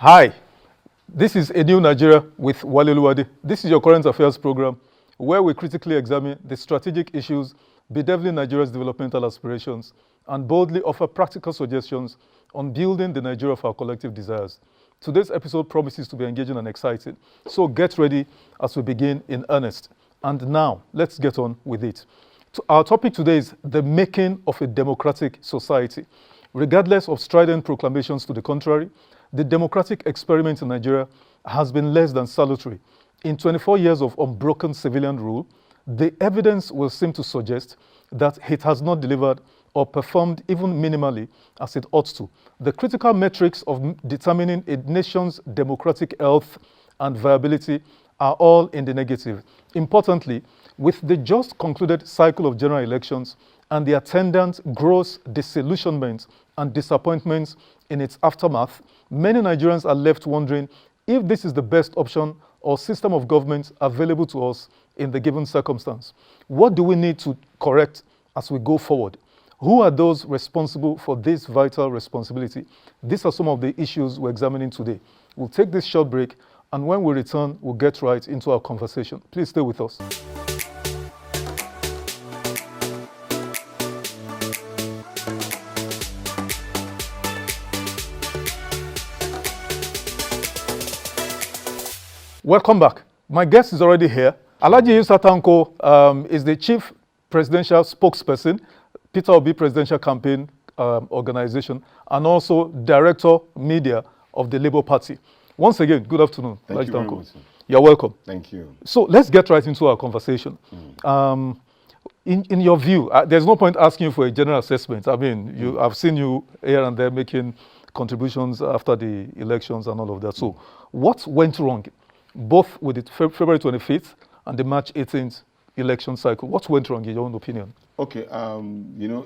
Hi, this is A New Nigeria with Wale Luwade. This is your current affairs program where we critically examine the strategic issues bedeviling Nigeria's developmental aspirations and boldly offer practical suggestions on building the Nigeria of our collective desires. Today's episode promises to be engaging and exciting, so get ready as we begin in earnest. And now, let's get on with it. Our topic today is the making of a democratic society. Regardless of strident proclamations to the contrary, the democratic experiment in Nigeria has been less than salutary. In 24 years of unbroken civilian rule, the evidence will seem to suggest that it has not delivered or performed even minimally as it ought to. The critical metrics of determining a nation's democratic health and viability are all in the negative. Importantly, with the just concluded cycle of general elections and the attendant gross disillusionment and disappointments in its aftermath, many Nigerians are left wondering if this is the best option or system of government available to us in the given circumstance. What do we need to correct as we go forward? Who are those responsible for this vital responsibility? These are some of the issues we're examining today. We'll take this short break, and when we return, we'll get right into our conversation. Please stay with us. Welcome back. My guest is already here. Alhaji Yusa Tanko is the Chief Presidential Spokesperson, Peter Obi Presidential Campaign Organization, and also Director Media of the Labour Party. Once again, good afternoon. Thank you very much. You're welcome. Thank you. So let's get right into our conversation. In your view, there's no point asking you for a general assessment. I mean, I've seen you here and there making contributions after the elections and all of that. So what went wrong, both with the February 25th and the March 18th election cycle? What went wrong in your own opinion? Okay,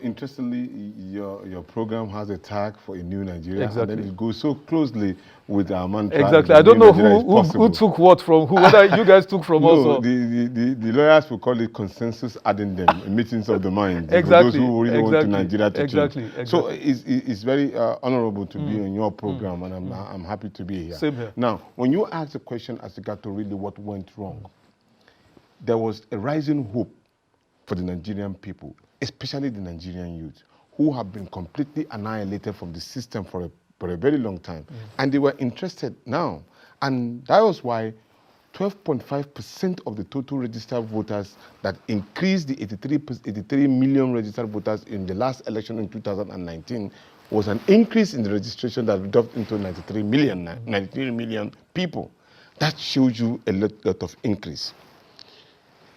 interestingly, your program has a tag for A New Nigeria, Exactly. and then it goes so closely with our mantra. Exactly. I don't know who took what from who, whether you guys took from us or... The lawyers will call it consensus addendum, meetings of the mind. Exactly. Those who really want to Nigeria to exactly. change. So it's very honorable to be on your program, and I'm happy to be here. Same here. Now, when you ask the question as regard to really what went wrong, there was a rising hope for the Nigerian people, especially the Nigerian youth, who have been completely annihilated from the system for a very long time. And they were interested now. And that was why 12.5% of the total registered voters that increased the 83 million registered voters in the last election in 2019 was an increase in the registration that dropped into 93 million people. That shows you a lot of increase.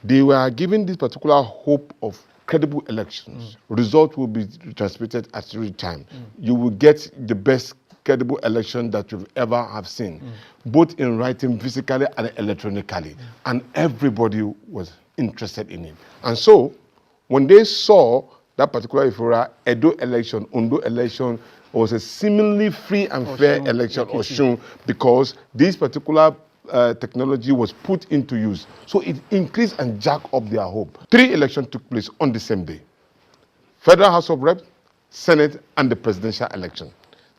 They were given this particular hope of credible elections. Results will be transmitted at real time. You will get the best credible election that you've ever have seen, both in writing, physically and electronically. And everybody was interested in it. And so, when they saw that particular Ifora, Edo election, Ondo election, was a seemingly free and fair election, Osun, because this particular technology was put into use. So it increased and jacked up their hope. 3 elections took place on the same day. Federal House of Reps, Senate, and the presidential election.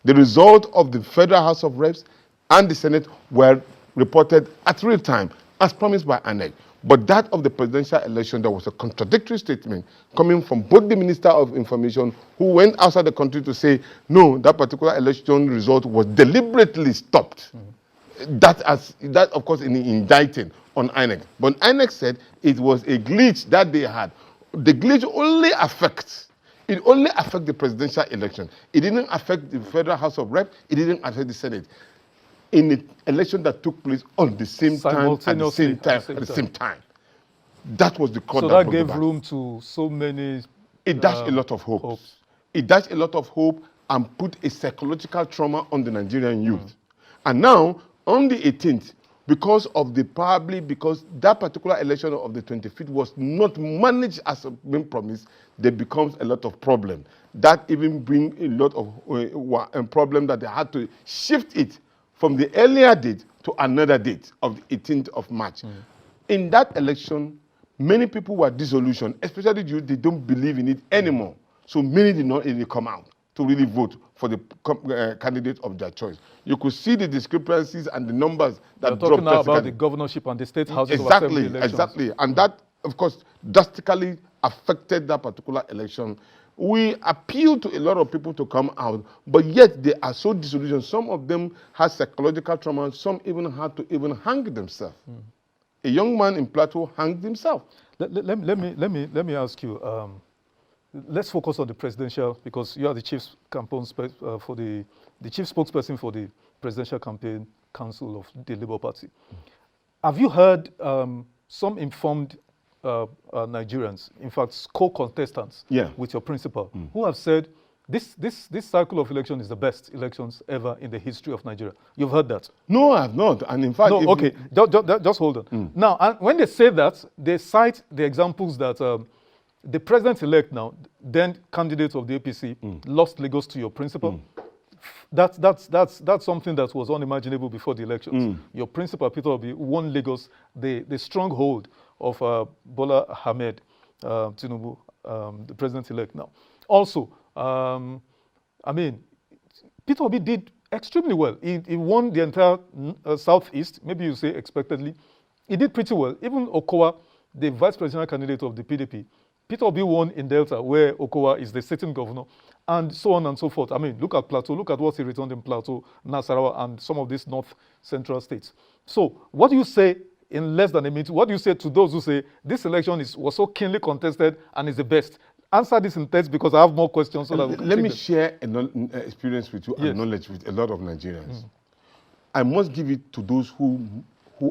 The result of the Federal House of Reps and the Senate were reported at real time, as promised by INEC. But that of the presidential election, there was a contradictory statement coming from both the Minister of Information, who went outside the country to say, no, that particular election result was deliberately stopped. That, of course, in indicting on INEC. But INEC said it was a glitch that they had. The glitch only affects the presidential election. It didn't affect the Federal House of Reps. It didn't affect the Senate. In the election that took place on the same time, at the same time. That was the cause. So that gave room to so many... It dashed a lot of hopes. It dashed a lot of hope and put a psychological trauma on the Nigerian youth. And now, on the 18th, because that particular election of the 25th was not managed as been promised, there becomes a lot of problem. That even brings a lot of problem that they had to shift it from the earlier date to another date of the 18th of March. In that election, many people were disillusioned, especially they don't believe in it anymore. So many did not really come out to really vote for the candidate of their choice. You could see the discrepancies and the numbers that You're talking now dropped about the governorship and the state houses of assembly elections. Exactly. And that, of course, drastically affected that particular election. We appeal to a lot of people to come out, but yet they are so disillusioned. Some of them had psychological trauma. Some even had to hang themselves. A young man in Plateau hanged himself. Let me ask you. Let's focus on the presidential, because you are the chief campaign for the chief spokesperson for the Presidential Campaign Council of the Labour Party. Have you heard some informed Nigerians, in fact, co-contestants with your principal, who have said this cycle of election is the best elections ever in the history of Nigeria? You've heard that? No, I have not. And in fact, no. Okay, just hold on. Now, and when they say that, they cite the examples that the president-elect now, then candidate of the APC, lost Lagos to your principal. That's something that was unimaginable before the elections. Your principal, Peter Obi, won Lagos, the stronghold of Bola Ahmed Tinubu, the president-elect now. Also, I mean, Peter Obi did extremely well. He won the entire Southeast, maybe you say expectedly. He did pretty well. Even Okowa, the vice presidential candidate of the PDP, Peter Obi won in Delta, where Okowa is the sitting governor, and so on and so forth. I mean, look at Plateau, look at what he returned in Plateau, Nasarawa, and some of these north central states. So, what do you say in less than a minute? What do you say to those who say this election was so keenly contested and is the best? Answer this in text, because I have more questions. So that let me share an experience with you and knowledge with a lot of Nigerians. I must give it to those who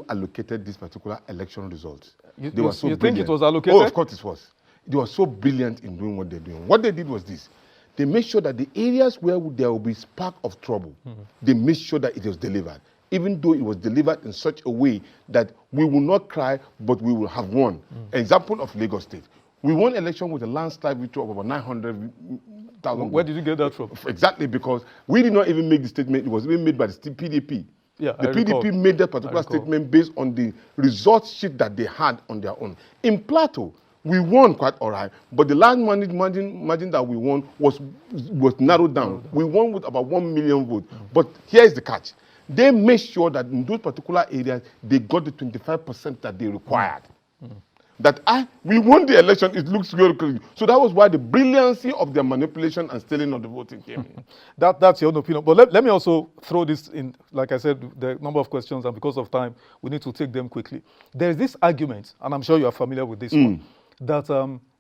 allocated this particular election result. They were so you brilliant. Think it was allocated? Oh, of course it was. They were so brilliant in doing what they're doing. What they did was this. They made sure that the areas where there will be spark of trouble, they made sure that it was delivered. Even though it was delivered in such a way that we will not cry, but we will have won. Example of Lagos State. We won election with a landslide victory of about 900,000. Where did you get that from? Exactly, because we did not even make the statement. It was even made by the PDP. Yeah, the PDP made that particular statement based on the results sheet that they had on their own. In Plateau, we won quite all right, but the last margin that we won was narrowed down. We won with about 1 million votes. But here is the catch. They made sure that in those particular areas, they got the 25% that they required. We won the election, it looks good. So that was why the brilliancy of their manipulation and stealing of the voting came in. That's your own opinion. But let me also throw this in, like I said, the number of questions, and because of time, we need to take them quickly. There is this argument, and I'm sure you are familiar with this one, that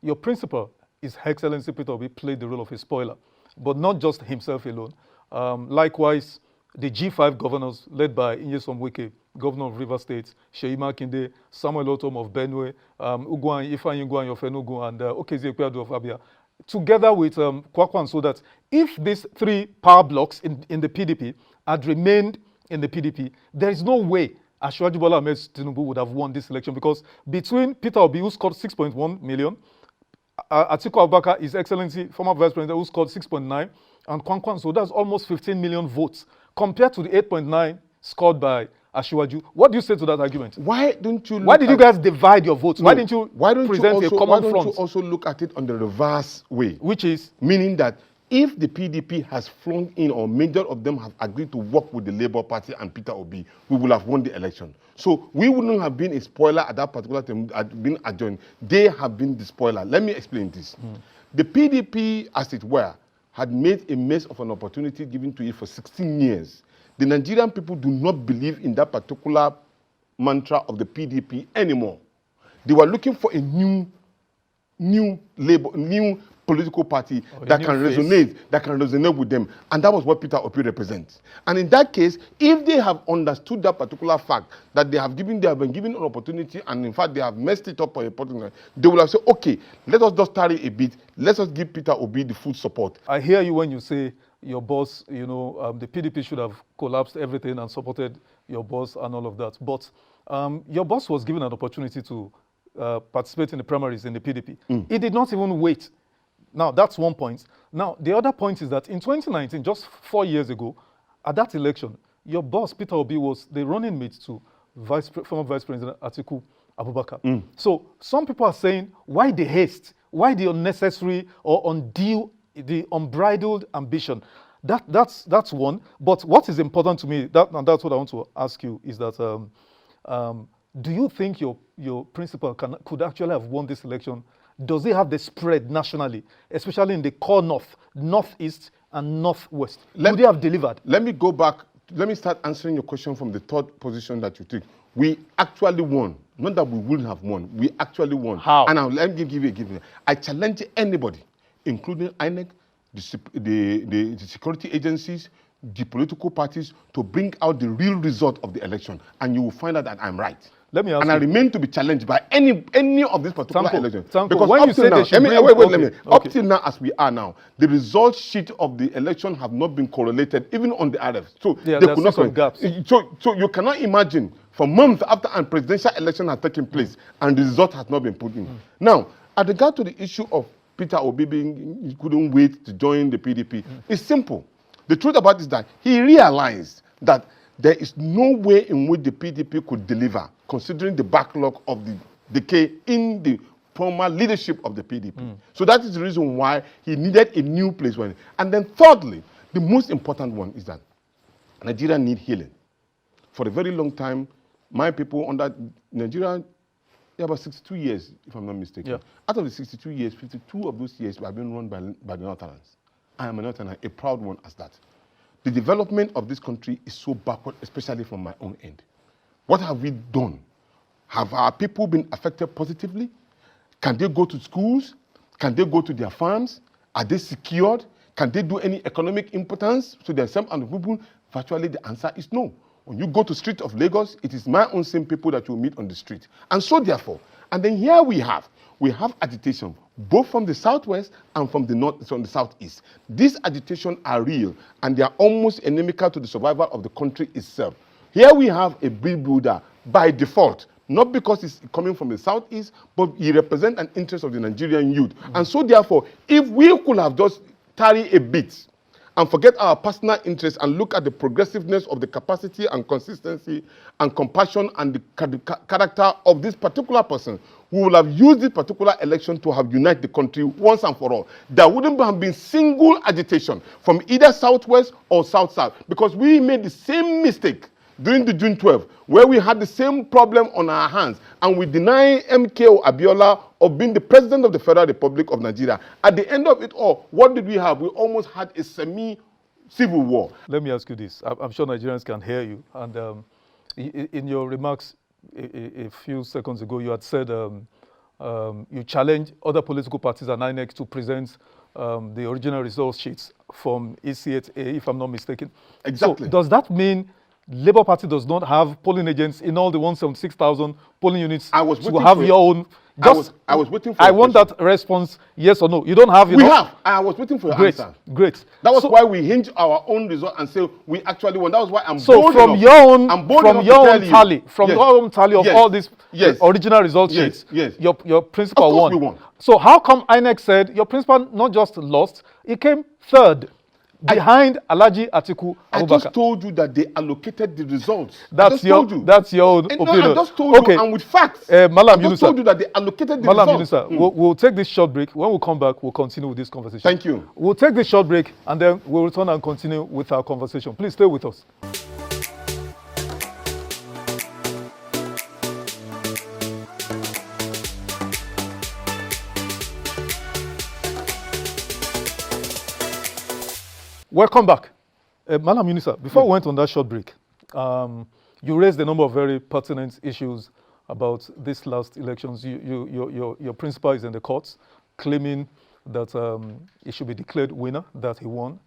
your principal, His Excellency Peter Obi, played the role of a spoiler, but not just himself alone. Likewise, the G5 governors, led by Nyesom Wike, governor of Rivers State, Seyi Makinde, Samuel Otom of Benue, Ifeanyi Ugwan of Enugu, and Okezie Ekpeadu of Abia, together with Kwakwan, so that if these three power blocks in the PDP had remained in the PDP, there is no way Asiwaju Bola Ahmed Tinubu would have won this election, because between Peter Obi, who scored 6.1 million, Atiku Abubakar, His Excellency, former Vice President, who scored 6.9, and Kwankwan, so that's almost 15 million votes, compared to the 8.9 scored by Asiwaju. What do you say to that argument? Why don't you? Why did you guys divide your votes? Why didn't you present a common front? Why don't you also look at it on the reverse way? Which is? Meaning that if the PDP has flown in, or major of them have agreed to work with the Labour Party and Peter Obi, we will have won the election. So we wouldn't have been a spoiler at that particular time, been adjourned. They have been the spoiler. Let me explain this. The PDP, as it were, had made a mess of an opportunity given to it for 16 years. The Nigerian people do not believe in that particular mantra of the PDP anymore. They were looking for a new political party that can resonate with them, and that was what Peter Obi represents. And in that case, if they have understood that particular fact, that they have been given an opportunity, and in fact they have messed it up for a particular, they will have said, okay, let us just tarry a bit, let us give Peter Obi the full support. I hear you when you say your boss, the PDP should have collapsed everything and supported your boss and all of that. But your boss was given an opportunity to participate in the primaries in the PDP. He did not even wait. Now, that's one point. Now, the other point is that in 2019, just 4 years ago, at that election, your boss, Peter Obi, was the running mate to former Vice President Atiku Abubakar. So some people are saying, why the haste? Why the unnecessary or undue, the unbridled ambition? That's one. But what is important to me, and that's what I want to ask you, is that do you think your principal could actually have won this election? Does he have the spread nationally, especially in the core north, northeast, and northwest? Would he have delivered? Let me go back. Let me start answering your question from the third position that you took. We actually won. Not that we wouldn't have won. We actually won. How? And now let me give you a given. I challenge anybody, including INEC, the security agencies, the political parties, to bring out the real result of the election, and you will find out that I'm right. Let me ask and you. I remain to be challenged by any of these particular elections. Because when you say now, they should up till now, as we are now, the result sheet of the election have not been correlated, even on the RF. So yeah, they could not some gaps. So you cannot imagine for months after a presidential election has taken place and the result has not been put in. Now, at regard to the issue of Peter Obi he couldn't wait to join the PDP, it's simple. The truth about it is that he realized that there is no way in which the PDP could deliver, considering the backlog of the decay in the former leadership of the PDP. So that is the reason why he needed a new place. And then thirdly, the most important one is that Nigeria needs healing. For a very long time, my people under Nigeria, about 62 years, if I'm not mistaken. Yeah. Out of the 62 years, 52 of those years have been run by the Northerners. I am a Northerner, a proud one as that. The development of this country is so backward, especially from my own end. What have we done? Have our people been affected positively? Can they go to schools? Can they go to their farms? Are they secured? Can they do any economic importance to themselves and the people? Virtually the answer is no. When you go to the street of Lagos, it is my own same people that you meet on the street. And so therefore, and then here we have agitation, both from the southwest and from the north, from the southeast. These agitations are real, and they are almost inimical to the survival of the country itself. Here we have a big builder by default, not because he's coming from the southeast, but he represents an interest of the Nigerian youth. And so therefore, if we could have just tarry a bit and forget our personal interests and look at the progressiveness of the capacity and consistency and compassion and the character of this particular person, we will have used this particular election to have united the country once and for all. There wouldn't have been single agitation from either southwest or south-south, because we made the same mistake during the June 12, where we had the same problem on our hands, and we deny MKO Abiola of being the president of the Federal Republic of Nigeria. At the end of it all, what did we have? We almost had a semi-civil war. Let me ask you this. I'm sure Nigerians can hear you. And in your remarks a few seconds ago, you had said you challenged other political parties and INEC to present the original results sheets from EC8A, if I'm not mistaken. Exactly. So does that mean Labour Party does not have polling agents in all the 176,000 polling units to have your own? I was waiting for I want that response, yes or no. You don't have it. We have. I was waiting for your answer. Great. That was why we hinge our own result and say we actually won. That was why I'm so bold from enough. your own I'm bold from enough your to own tell tally, you. from Yes. your own tally of Yes. all these Yes. original result sheets, Yes. your principal Of course won. we won. So how come INEC said your principal not just lost, he came third behind Alhaji Atiku I Abubakar? just told you that they allocated the results. That's your own No, opinion. I just told you, and with facts. Malam I just told you that they allocated the Malam results. Yunusa, we'll take this short break. When we come back, we'll continue with this conversation. Thank you. We'll take this short break and then we'll return and continue with our conversation. Please stay with us. Welcome back. Malam Yunusa, before we went on that short break, you raised a number of very pertinent issues about this last elections. Your principal is in the courts claiming that he should be declared winner, that he won.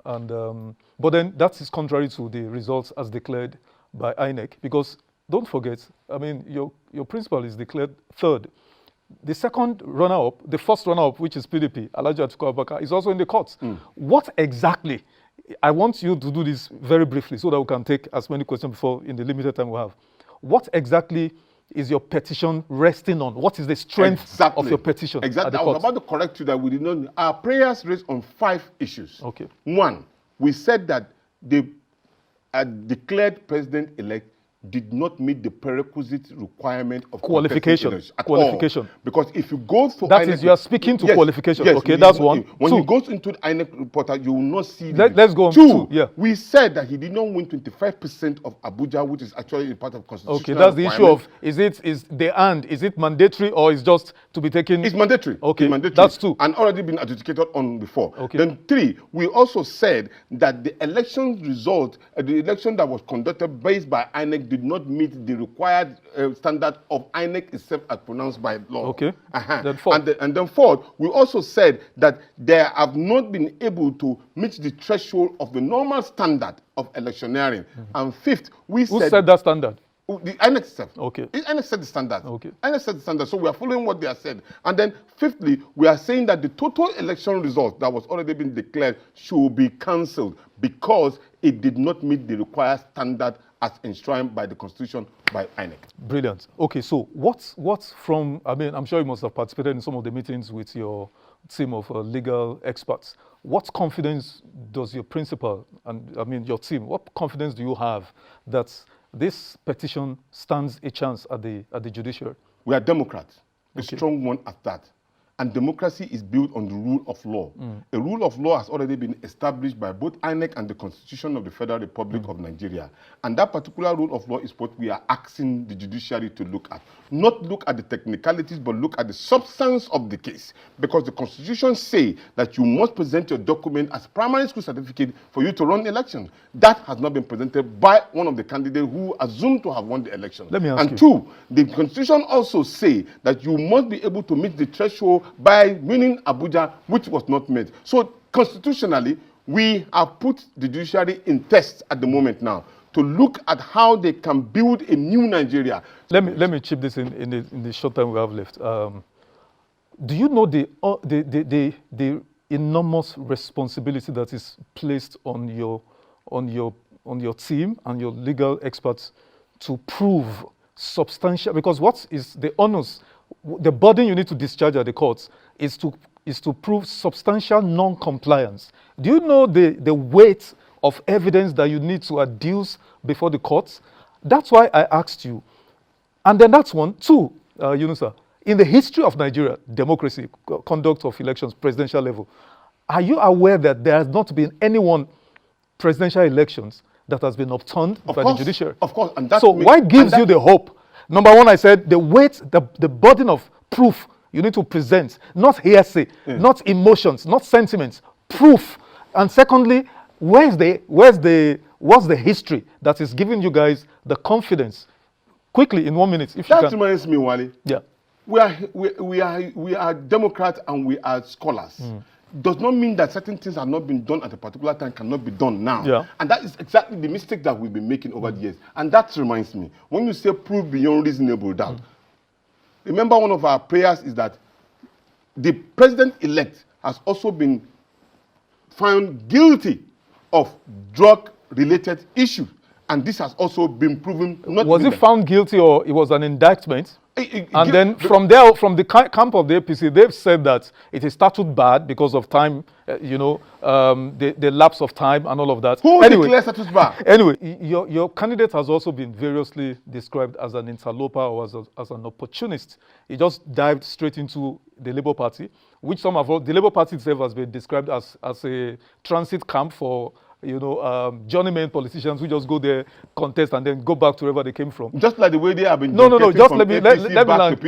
And but then that is contrary to the results as declared by INEC, because don't forget, I mean, your principal is declared third. The second runner-up, the first runner-up, which is PDP, Alhaji Atiku Abubakar, is also in the courts. What exactly, I want you to do this very briefly so that we can take as many questions before in the limited time we have. What exactly is your petition resting on? What is the strength of your petition? Exactly. I was about to correct you that we did not. Our prayers raised on 5 issues. Okay. 1, we said that the declared president-elect did not meet the prerequisite requirement of Qualification. At Qualification. all. Because if you go to that INEC, is, you are speaking to yes, qualification. Yes, okay, that's one. When Two. he goes into the INEC portal, you will not see. Let's go on. Two. Yeah. We said that he did not win 25% of Abuja, which is actually a part of constitutional. Okay, that's the issue of is it mandatory or is just to be taken? It's mandatory. Okay, it's mandatory. That's two. And already been adjudicated on before. Okay. Then three, we also said that the election result, the election that was conducted based by INEC did not meet the required standard of INEC itself as pronounced by law. Okay. Then fourth. And then fourth, we also said that they have not been able to meet the threshold of the normal standard of electioneering. And fifth, Who said that standard? The INEC itself. Okay. The INEC set the standard. Okay. INEC set the standard. So we are following what they have said. And then fifthly, we are saying that the total election result that was already been declared should be cancelled because it did not meet the required standard as enshrined by the Constitution by INEC. Brilliant. Okay, so what's from, I mean, I'm sure you must have participated in some of the meetings with your team of legal experts. What confidence does your principal and, I mean, your team, what confidence do you have that this petition stands a chance at the judiciary? We are Democrats, a Okay. strong one at that. And democracy is built on the rule of law. A rule of law has already been established by both INEC and the Constitution of the Federal Republic of Nigeria. And that particular rule of law is what we are asking the judiciary to look at. Not look at the technicalities, but look at the substance of the case. Because the Constitution says that you must present your document as primary school certificate for you to run elections. That has not been presented by one of the candidates who assumed to have won the election. Let me ask you. And two, the Constitution also says that you must be able to meet the threshold by winning Abuja, which was not met. So constitutionally, we have put the judiciary in test at the moment now to look at how they can build a new Nigeria. Let me chip this in the short time we have left. Do you know the enormous responsibility that is placed on your team and your legal experts to prove substantial? Because what is the onus? The burden you need to discharge at the courts is to prove substantial non-compliance. Do you know the weight of evidence that you need to adduce before the courts? That's why I asked you. And then that's one. Two, Yunusa, in the history of Nigeria, democracy, conduct of elections, presidential level, are you aware that there has not been any presidential elections that has been overturned by the judiciary? Of course. And so what gives you the hope? Number one, I said the weight, the burden of proof you need to present, not hearsay, not emotions, not sentiments, proof. And secondly, what's the history that is giving you guys the confidence? Quickly, in 1 minute, if you can. That reminds me, Wally. Yeah. We are Democrats and we are scholars. Does not mean that certain things have not been done at a particular time cannot be done now. Yeah. And that is exactly the mistake that we've been making over the years. And that reminds me, when you say prove beyond reasonable doubt, remember one of our prayers is that the president-elect has also been found guilty of drug-related issues. And this has also been proven not. Was he found guilty or it was an indictment? And then from the camp of the APC, they've said that it is statute bad because of time, the lapse of time and all of that. Who declares statute bad? Anyway, your candidate has also been variously described as an interloper or as an opportunist. He just dived straight into the Labour Party, which the Labour Party itself has been described as a transit camp for journeyman politicians who just go there, contest, and then go back to wherever they came from. Just like the way they have been. No. Just let me land.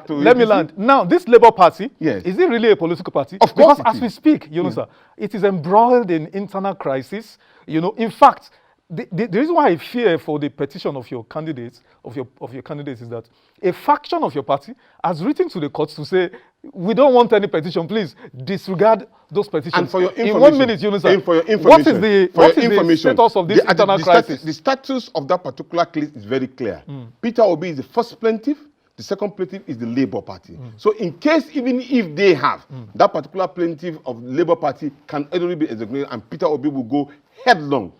Let me land. Now, this Labour Party, yes, is it really a political party? Of course, because as we speak, sir, it is embroiled in internal crisis. In fact, the reason why I fear for the petition of your candidates, of your candidates, is that a faction of your party has written to the courts to say, we don't want any petition, please disregard those petitions. And for your information, in 1 minute, sir, for your information, what is the status of this internal crisis? The status of that particular case is very clear. Peter Obi is the first plaintiff. The second plaintiff is the Labour Party. So in case, even if they have, that particular plaintiff of the Labour Party can only be executed, and Peter Obi will go headlong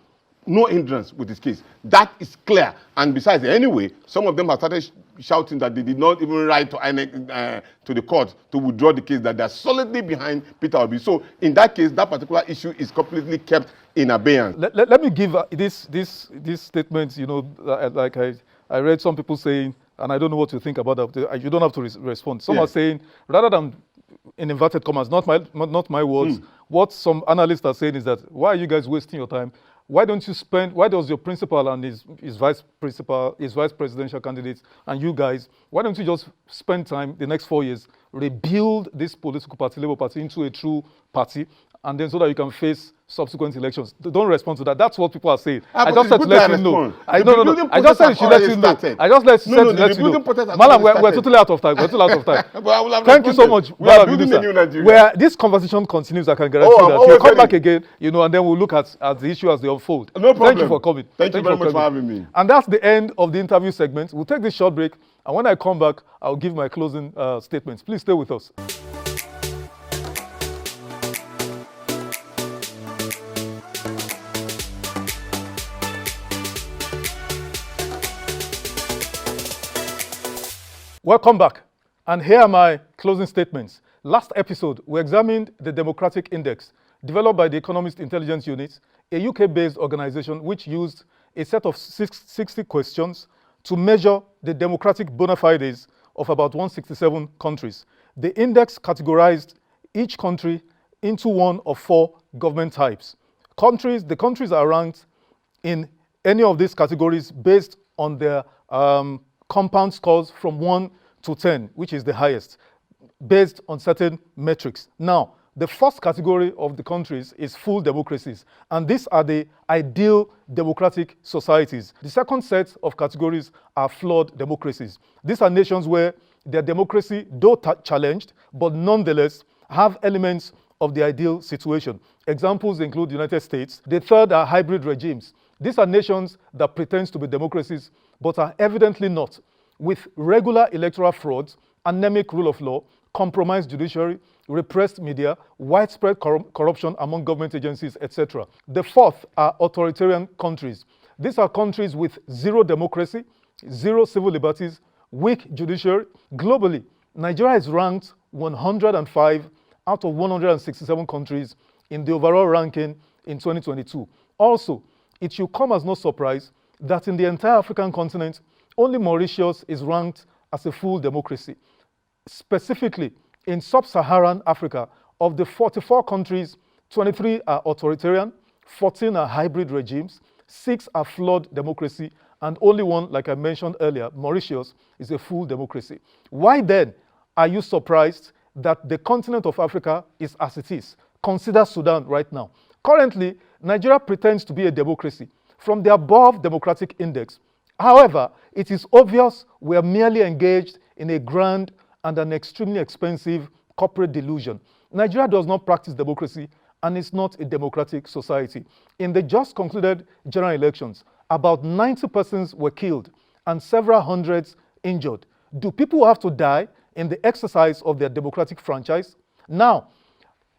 no hindrance with his case. That is clear. And besides, anyway, some of them have started shouting that they did not even write to INEC, to the court to withdraw the case, that they're solidly behind Peter Obi. So in that case, that particular issue is completely kept in abeyance. Let me give this statement, you know, like I read some people saying, and I don't know what you think about that. You don't have to respond. Some are saying, rather than, in inverted commas, not my words, what some analysts are saying is that, why are you guys wasting your time? Why don't you spend, why does your principal and his vice presidential candidates and you guys, why don't you just spend time the next 4 years, rebuild this political party, Labour Party, into a true party, and then so that you can face subsequent elections? Don't respond to that. That's what people are saying. I just said to let you know. I just said you should let you know. I just let you know. Malam, we're totally out of time. We're totally out of time. Thank you so much. We are building a new Nigeria. Where this conversation continues, I can guarantee that you'll come back again, you know, and then we'll look at the issue as they unfold. No problem. Thank you for coming. Thank you very much for having me. And that's the end of the interview segment. We'll take this short break, and when I come back, I'll give my closing statements. Please stay with us. Welcome back, and here are my closing statements. Last episode, we examined the Democratic Index, developed by the Economist Intelligence Unit, a UK-based organization which used a set of 60 questions to measure the democratic bona fides of about 167 countries. The index categorized each country into one of 4 government types. The countries are ranked in any of these categories based on their compound scores from 1 to 10, which is the highest, based on certain metrics. Now, the first category of the countries is full democracies, and these are the ideal democratic societies. The second set of categories are flawed democracies. These are nations where their democracy, though challenged, but nonetheless have elements of the ideal situation. Examples include the United States. The third are hybrid regimes. These are nations that pretend to be democracies, but are evidently not, with regular electoral frauds, anemic rule of law, compromised judiciary, repressed media, widespread corruption among government agencies, etc. The fourth are authoritarian countries. These are countries with zero democracy, zero civil liberties, weak judiciary. Globally, Nigeria is ranked 105 out of 167 countries in the overall ranking in 2022. Also, it should come as no surprise that in the entire African continent, only Mauritius is ranked as a full democracy. Specifically, in sub-Saharan Africa, of the 44 countries, 23 are authoritarian, 14 are hybrid regimes, 6 are flawed democracy, and only one, like I mentioned earlier, Mauritius, is a full democracy. Why then are you surprised that the continent of Africa is as it is? Consider Sudan right now. Currently, Nigeria pretends to be a democracy from the above democratic index. However, it is obvious we are merely engaged in a grand and an extremely expensive corporate delusion. Nigeria does not practice democracy and is not a democratic society. In the just concluded general elections, about 90 persons were killed and several hundreds injured. Do people have to die in the exercise of their democratic franchise? Now,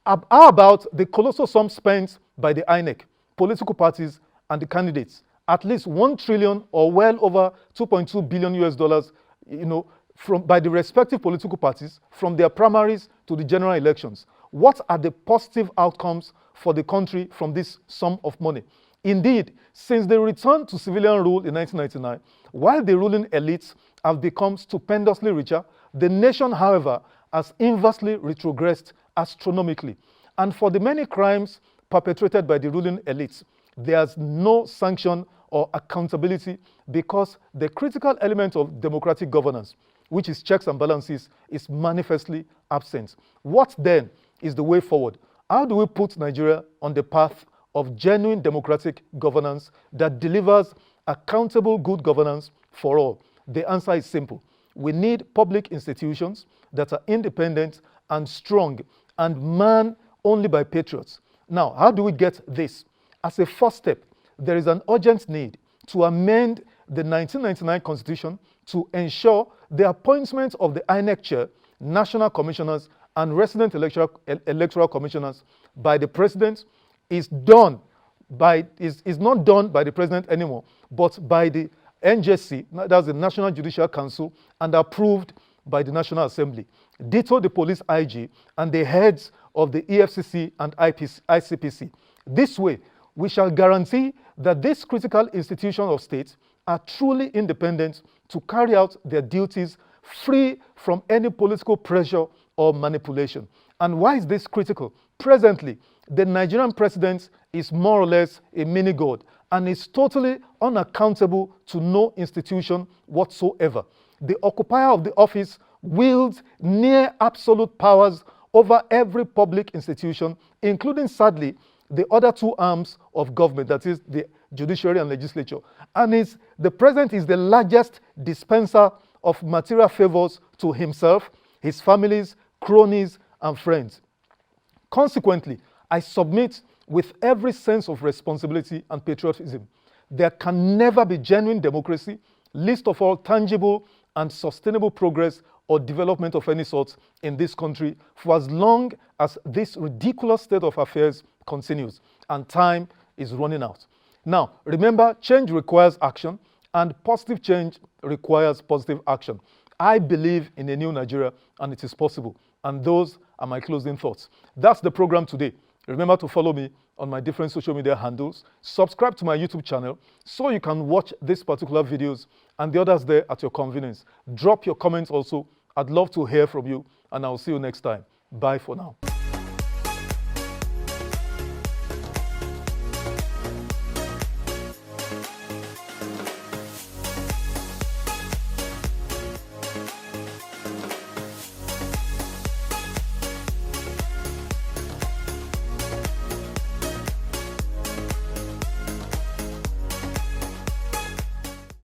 how about the colossal sum spent by the INEC, political parties, and the candidates? At least 1 trillion or well over $2.2 billion US, by the respective political parties from their primaries to the general elections. What are the positive outcomes for the country from this sum of money? Indeed, since the return to civilian rule in 1999, while the ruling elites have become stupendously richer, the nation, however, has inversely retrogressed astronomically. And for the many crimes perpetrated by the ruling elites, there's no sanction or accountability because the critical element of democratic governance, which is checks and balances, is manifestly absent. What then is the way forward? How do we put Nigeria on the path of genuine democratic governance that delivers accountable good governance for all? The answer is simple. We need public institutions that are independent and strong and manned only by patriots. Now, how do we get this? As a first step, there is an urgent need to amend the 1999 Constitution to ensure the appointment of the INEC chair, national commissioners, and resident electoral commissioners by the president is done is not done by the president anymore, but by the NJC, that's the National Judicial Council, and approved by the National Assembly. Ditto the police IG and the heads of the EFCC and ICPC. This way, we shall guarantee that these critical institutions of state are truly independent to carry out their duties free from any political pressure or manipulation. And why is this critical? Presently, the Nigerian president is more or less a mini-god and is totally unaccountable to no institution whatsoever. The occupier of the office wields near absolute powers over every public institution, including, sadly, the other two arms of government, that is the judiciary and legislature. And the president is the largest dispenser of material favors to himself, his families, cronies, and friends. Consequently, I submit with every sense of responsibility and patriotism. There can never be genuine democracy, least of all tangible and sustainable progress or development of any sort in this country for as long as this ridiculous state of affairs continues, and time is running out. Now, remember, change requires action, and positive change requires positive action. I believe in a new Nigeria, and it is possible. And those are my closing thoughts. That's the program today. Remember to follow me on my different social media handles. Subscribe to my YouTube channel so you can watch these particular videos and the others there at your convenience. Drop your comments also. I'd love to hear from you, and I'll see you next time. Bye for now.